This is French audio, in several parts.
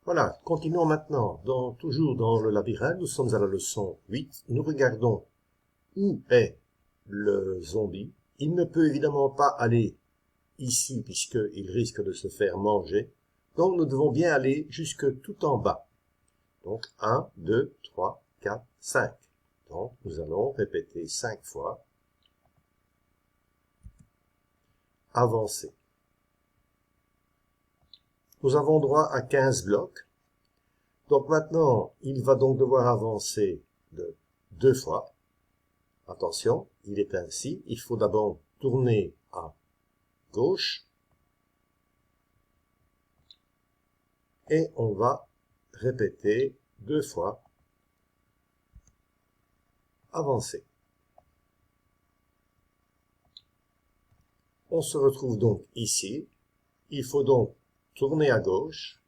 Voilà, continuons maintenant. Toujours dans le labyrinthe, nous sommes à la leçon 8. Nous regardons où est le zombie. Il ne peut évidemment pas aller ici puisqu'il risque de se faire manger. Donc nous devons bien aller jusque tout en bas. Donc 1, 2, 3, 4, 5. Donc nous allons répéter 5 fois. Avancer. Nous avons droit à 15 blocs. Donc maintenant, il va donc devoir avancer de 2 fois. Attention, il est ainsi. Il faut d'abord tourner à gauche. Et on va répéter 2 fois. Avancer. On se retrouve donc ici. Il faut donc tourner à gauche.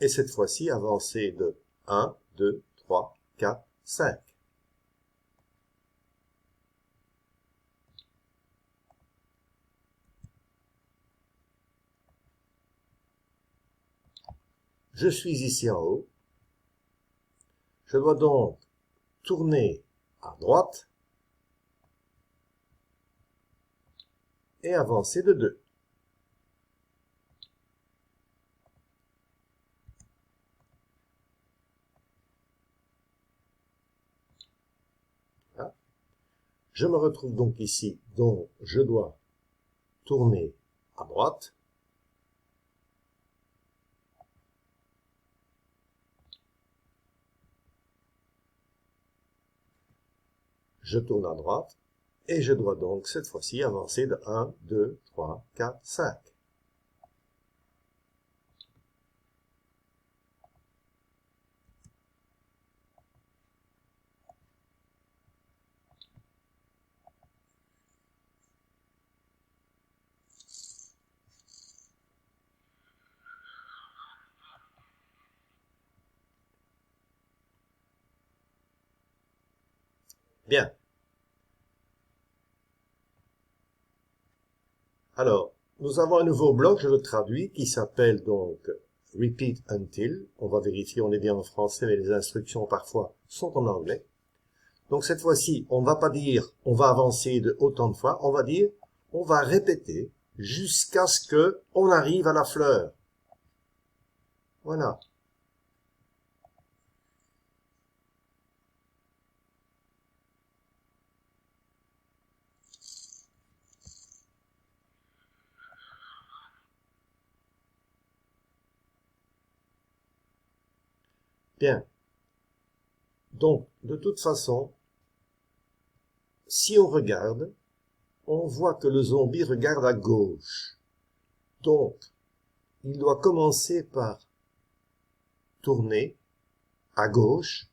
Et cette fois-ci, avancer de 1, 2, 3, 4, 5. Je suis ici en haut. Je dois donc tourner à droite et avancer de 2. Voilà. Je me retrouve donc ici, donc je dois tourner à droite. Je tourne à droite et je dois donc cette fois-ci avancer de 1, 2, 3, 4, 5. Bien. Alors, nous avons un nouveau bloc, je le traduis, qui s'appelle donc Repeat Until. On va vérifier, on est bien en français, mais les instructions parfois sont en anglais. Donc cette fois-ci, on ne va pas dire on va avancer de autant de fois, on va dire on va répéter jusqu'à ce que on arrive à la fleur. Voilà. Bien. Donc, de toute façon, si on regarde, on voit que le zombie regarde à gauche. Donc, il doit commencer par tourner à gauche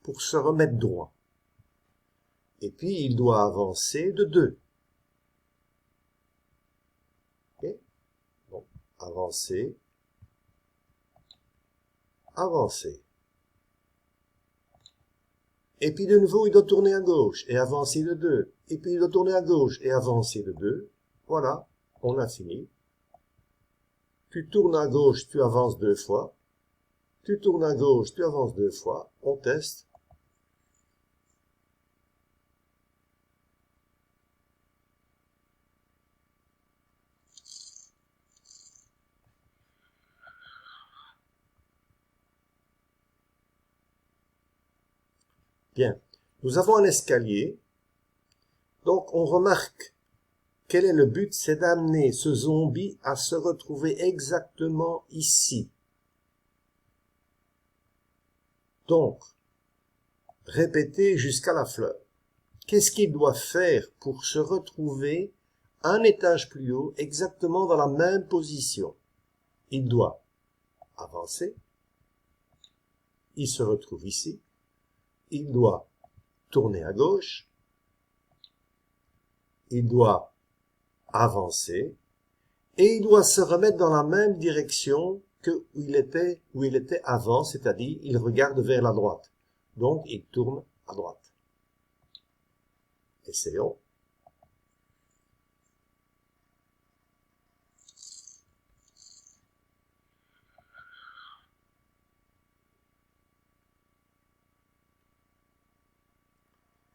pour se remettre droit. Et puis, il doit avancer de 2. Okay? Donc, avancer, avancer. Et puis de nouveau, il doit tourner à gauche et avancer de 2. Et puis il doit tourner à gauche et avancer de 2. Voilà, on a fini. Tu tournes à gauche, tu avances 2 fois. Tu tournes à gauche, tu avances 2 fois. On teste. Bien. Nous avons un escalier. Donc on remarque quel est le but, c'est d'amener ce zombie à se retrouver exactement ici. Donc, répéter jusqu'à la fleur. Qu'est-ce qu'il doit faire pour se retrouver un étage plus haut, exactement dans la même position? Il doit avancer. Il se retrouve ici. Il doit tourner à gauche. Il doit avancer. Et il doit se remettre dans la même direction que où il était avant, c'est-à-dire il regarde vers la droite. Donc il tourne à droite. Essayons.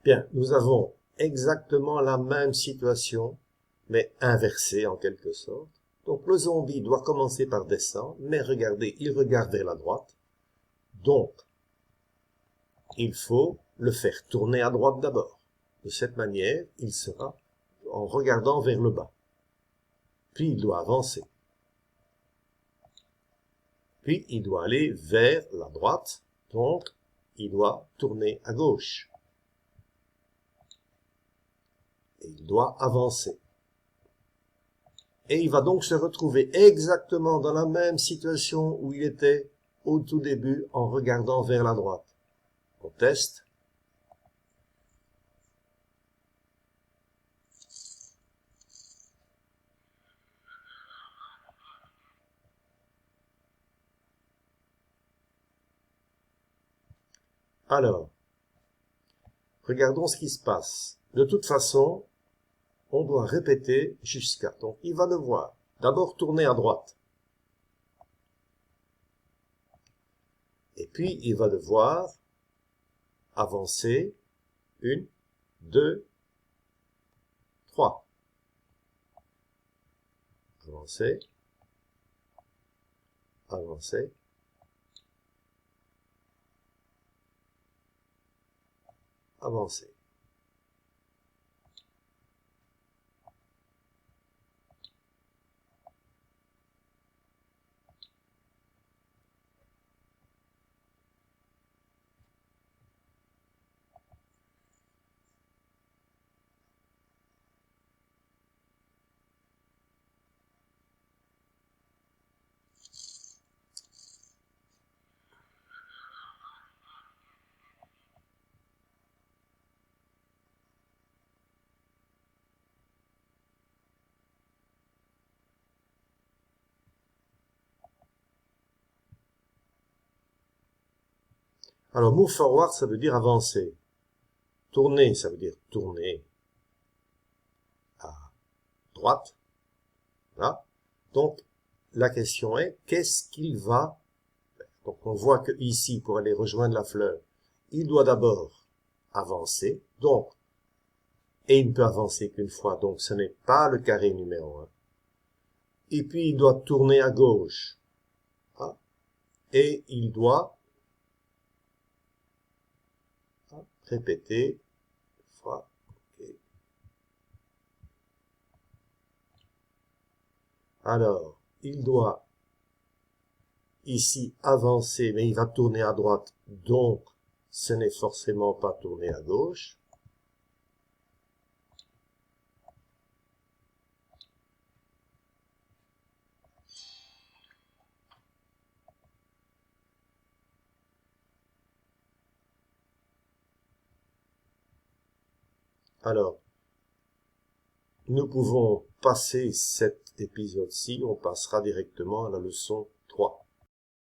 Bien, nous avons exactement la même situation, mais inversée en quelque sorte. Donc le zombie doit commencer par descendre, mais regardez, il regarde vers la droite. Donc, il faut le faire tourner à droite d'abord. De cette manière, il sera en regardant vers le bas. Puis il doit avancer. Puis il doit aller vers la droite, donc il doit tourner à gauche. Et il doit avancer. Et il va donc se retrouver exactement dans la même situation où il était au tout début en regardant vers la droite. On teste. Alors, regardons ce qui se passe. De toute façon, on doit répéter jusqu'à. Donc, il va devoir d'abord tourner à droite. Et puis, il va devoir avancer. 1, 2, 3. Avancer. Avancer. Avancer. Alors, move forward, ça veut dire avancer. Tourner, ça veut dire tourner à droite. Là. Donc, la question est, qu'est-ce qu'il va faire? Donc, on voit que ici, pour aller rejoindre la fleur, il doit d'abord avancer. Donc, et il ne peut avancer qu'une fois. Donc, ce n'est pas le carré numéro 1. Et puis, il doit tourner à gauche. Ah. Et il doit répéter fois. Okay. Alors, il doit ici avancer, mais il va tourner à droite, donc ce n'est forcément pas tourner à gauche. Alors, nous pouvons passer cet épisode-ci, on passera directement à la leçon